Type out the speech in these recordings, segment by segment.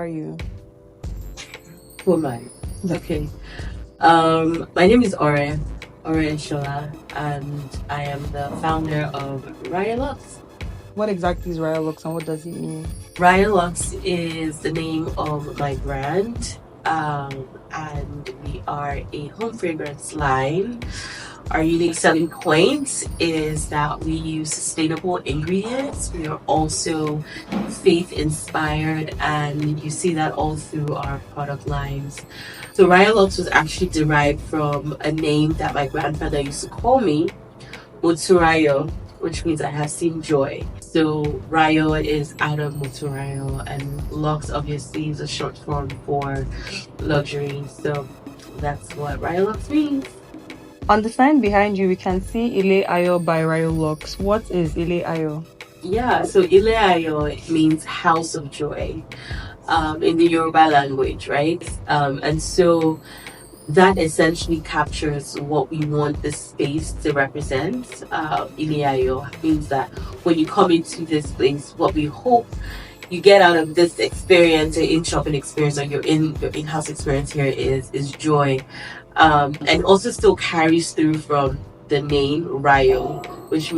are you? Who am I? Okay. My name is Ore Shola, and I am the founder of Rayo Luxe. What exactly is Rayo Luxe and what does it mean? Rayo Luxe is the name of my brand, and we are a home fragrance line. Our unique selling point is that we use sustainable ingredients. We are also faith inspired, and you see that all through our product lines. So Rayo Luxe was actually derived from a name that my grandfather used to call me, Muturayo, which means I have seen joy. So Rayo is out of Muturayo, and Lux obviously is a short form for luxury. So that's what Rayo Lux means. On the sign behind you, we can see Ile Ayo by Rayo Luxe. What is Ile Ayo? Yeah, so Ile Ayo means house of joy in the Yoruba language, right? And so that essentially captures what we want this space to represent. Ile Ayo means that when you come into this place, what we hope you get out of this experience, your in-shopping experience, or your in-house experience here is joy, and also still carries through from the name Rayo, which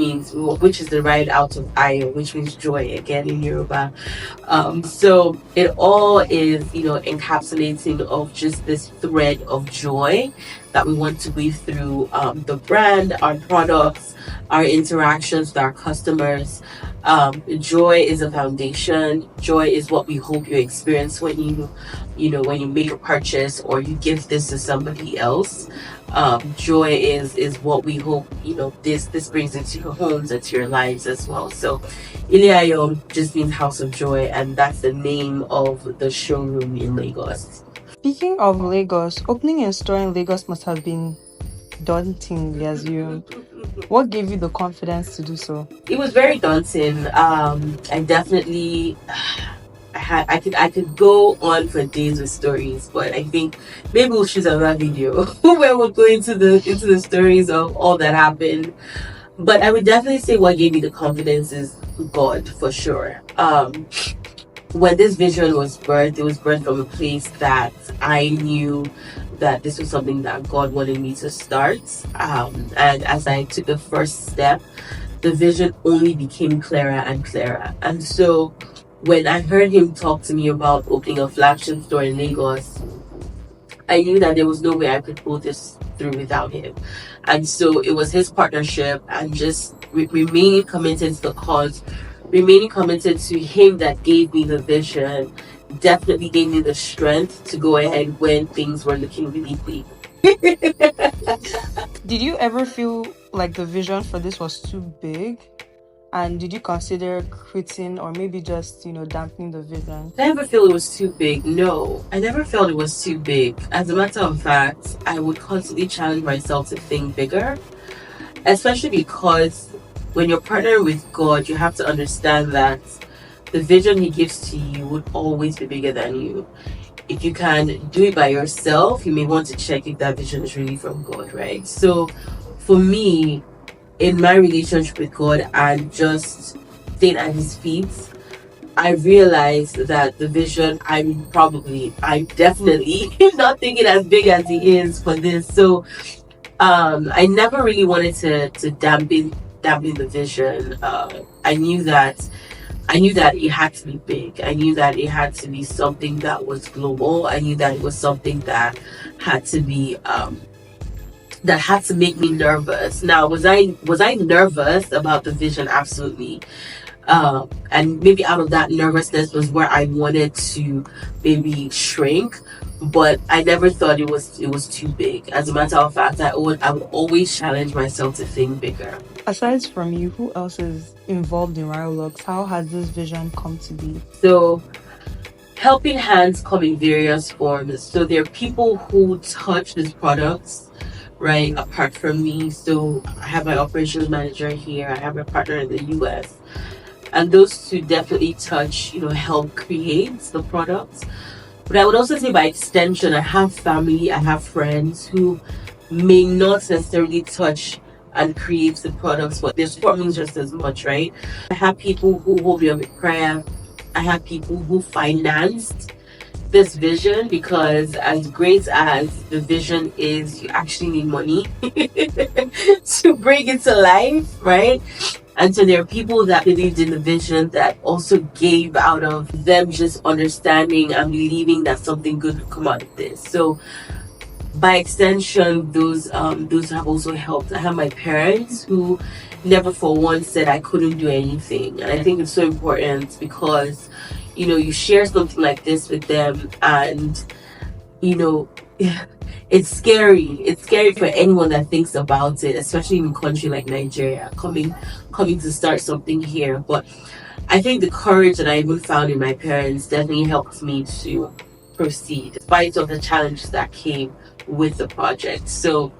is derived out of Ayo, which means joy again in Yoruba. So it all is, encapsulating of just this thread of joy that we want to weave through the brand, our products, our interactions with our customers. Joy is a foundation. Joy is what we hope you experience when when you make a purchase or you give this to somebody else. Joy is what we hope this brings into your homes, into your lives as well. So Iliayo just means house of joy, and that's the name of the showroom in Lagos. Speaking of Lagos, opening a store in Lagos must have been daunting, we assume. What gave you the confidence to do so? It was very daunting. I definitely I could go on for days with stories, but I think maybe we'll choose another video where we'll go into the stories of all that happened. But I would definitely say what gave me the confidence is God, for sure. When this vision was birthed, it was birthed from a place that I knew that this was something that God wanted me to start. And as I took the first step, the vision only became clearer and clearer. And so when I heard him talk to me about opening a flagship store in Lagos, I knew that there was no way I could pull this through without him. And so it was his partnership and just remaining committed to the cause, remaining committed to him that gave me the vision, definitely gave me the strength to go ahead when things were looking really bleak. Did you ever feel like the vision for this was too big? And did you consider quitting or maybe just, dampening the vision? I never feel it was too big. No, I never felt it was too big. As a matter of fact, I would constantly challenge myself to think bigger, especially because when you're partnering with God, you have to understand that the vision He gives to you would always be bigger than you. If you can do it by yourself, you may want to check if that vision is really from God, right? So for me, in my relationship with God and just staying at His feet, I realized that the vision, I'm definitely not thinking as big as He is for this. So I never really wanted to dampen the vision. I knew that it had to be big. I knew that it had to be something that was global. I knew that it was something that had to be that had to make me nervous. Now, was I nervous about the vision? Absolutely. And maybe out of that nervousness was where I wanted to maybe shrink, but I never thought it was too big. As a matter of fact, I would always challenge myself to think bigger. Aside from you, who else is involved in Rayo Luxe? How has this vision come to be? So helping hands come in various forms. So there are people who touch these products, right, apart from me. So I have my operations manager here, I have a partner in the US. And those two definitely touch, help create the products. But I would also say by extension, I have family, I have friends who may not necessarily touch and create the products, but they support me just as much, right? I have people who hold me up with prayer. I have people who financed this vision, because as great as the vision is, you actually need money to bring it to life, right? And so there are people that believed in the vision that also gave out of them just understanding and believing that something good would come out of this. So by extension, those have also helped. I have my parents who never for once said I couldn't do anything, and I think it's so important because you share something like this with them, and you know it's scary. It's scary for anyone that thinks about it, especially in a country like Nigeria, coming to start something here. But I think the courage that I even found in my parents definitely helped me to proceed, despite of the challenges that came with the project. So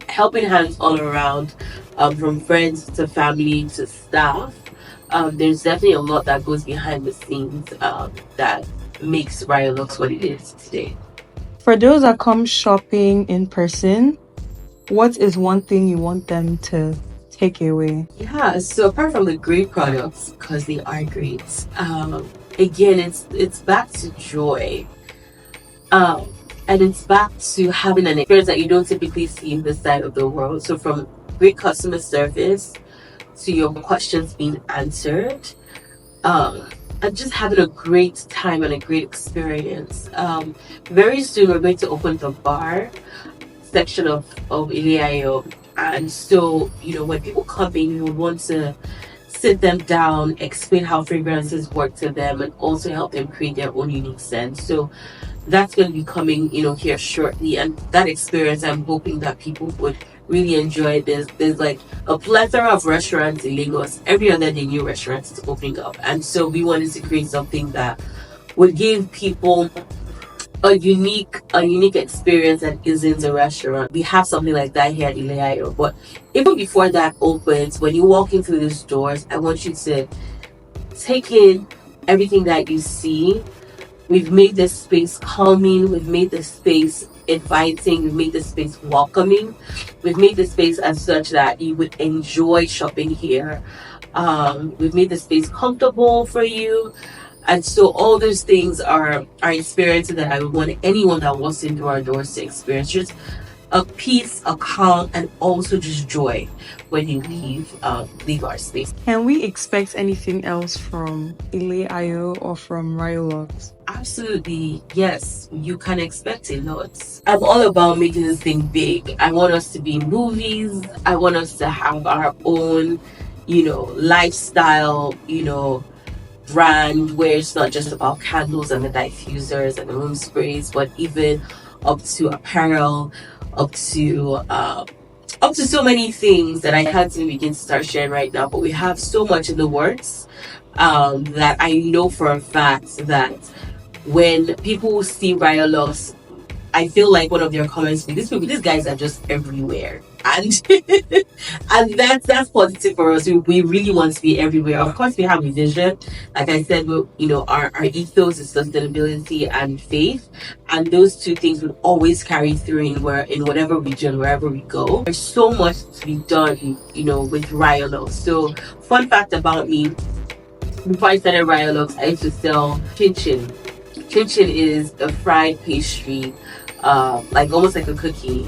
helping hands all around, from friends to family to staff. There's definitely a lot that goes behind the scenes, that makes Rayo Luxe what it is today. For those that come shopping in person, what is one thing you want them to take away? Yeah, so apart from the great products, because they are great, again, it's back to joy. And it's back to having an experience that you don't typically see in this side of the world. So from great customer service to your questions being answered, and just having a great time and a great experience. Very soon we're going to open the bar section of Iliayo. And so, when people come in, you want to sit them down, explain how fragrances work to them, and also help them create their own unique scent. So that's going to be coming, here shortly. And that experience, I'm hoping that people would really enjoy this. There's like a plethora of restaurants in Lagos. Every other day, new restaurants is opening up. And so we wanted to create something that would give people a unique experience that isn't a restaurant. We have something like that here at Ileayo. But even before that opens, when you walk into these doors, I want you to take in everything that you see. We've made this space calming, we've made this space inviting, we've made this space welcoming, we've made this space as such that you would enjoy shopping here. We've made the space comfortable for you. And so all those things are experiences that I would want anyone that walks into our doors to experience. Just a peace, a calm, and also just joy when you leave our space. Can we expect anything else from Ile.io or from Rayo Luxe? Absolutely, yes. You can expect a lot. I'm all about making this thing big. I want us to be in movies. I want us to have our own, lifestyle, brand where it's not just about candles and the diffusers and the room sprays, but even up to apparel, up to so many things that I can't even begin to start sharing right now. But we have so much in the works, that I know for a fact that when people see Rayo Luxe, I feel like one of their comments will be, these guys are just everywhere. And and that's positive for us. We really want to be everywhere. Of course, we have a vision. Like I said, our ethos is sustainability and faith. And those two things will always carry through in whatever region, wherever we go. There's so much to be done, with Rayo Luxe. So, fun fact about me, before I started Rayo Luxe, I used to sell chin chin. Chin chin is a fried pastry, like almost like a cookie,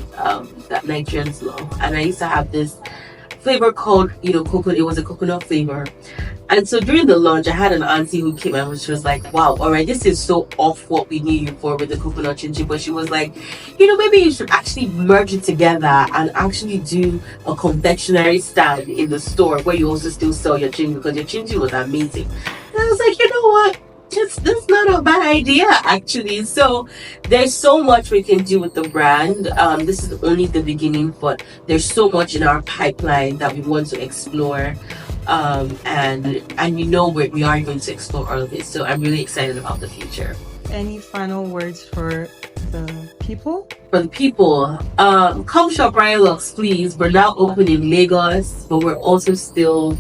that Nigerians love. And I used to have this flavor called, coconut. It was a coconut flavor. And so during the lunch, I had an auntie who came and she was like, wow, all right, this is so off what we knew you for with the coconut chin chin. But she was like, maybe you should actually merge it together and actually do a confectionery stand in the store where you also still sell your chin, because your chin chin was amazing. And I was like, you know what? That's not a bad idea, actually. So there's so much we can do with the brand. This is only the beginning, but there's so much in our pipeline that we want to explore, and we are going to explore all of it. So I'm really excited about the future. Any final words for the people? For the people, come shop Rayo Luxe, please. We're now open in Lagos, but we're also still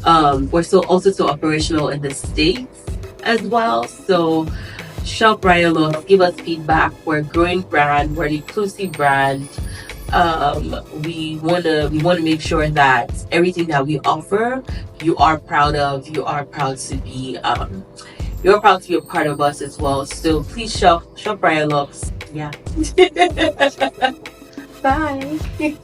operational in the States as well. So shop Rayo Luxe, give us feedback. We're a growing brand, we're an inclusive brand. We wanna make sure that everything that we offer, you are proud of, you are proud to be You're proud to be a part of us as well. So please shop Rayo Luxe. Yeah. Bye. Bye.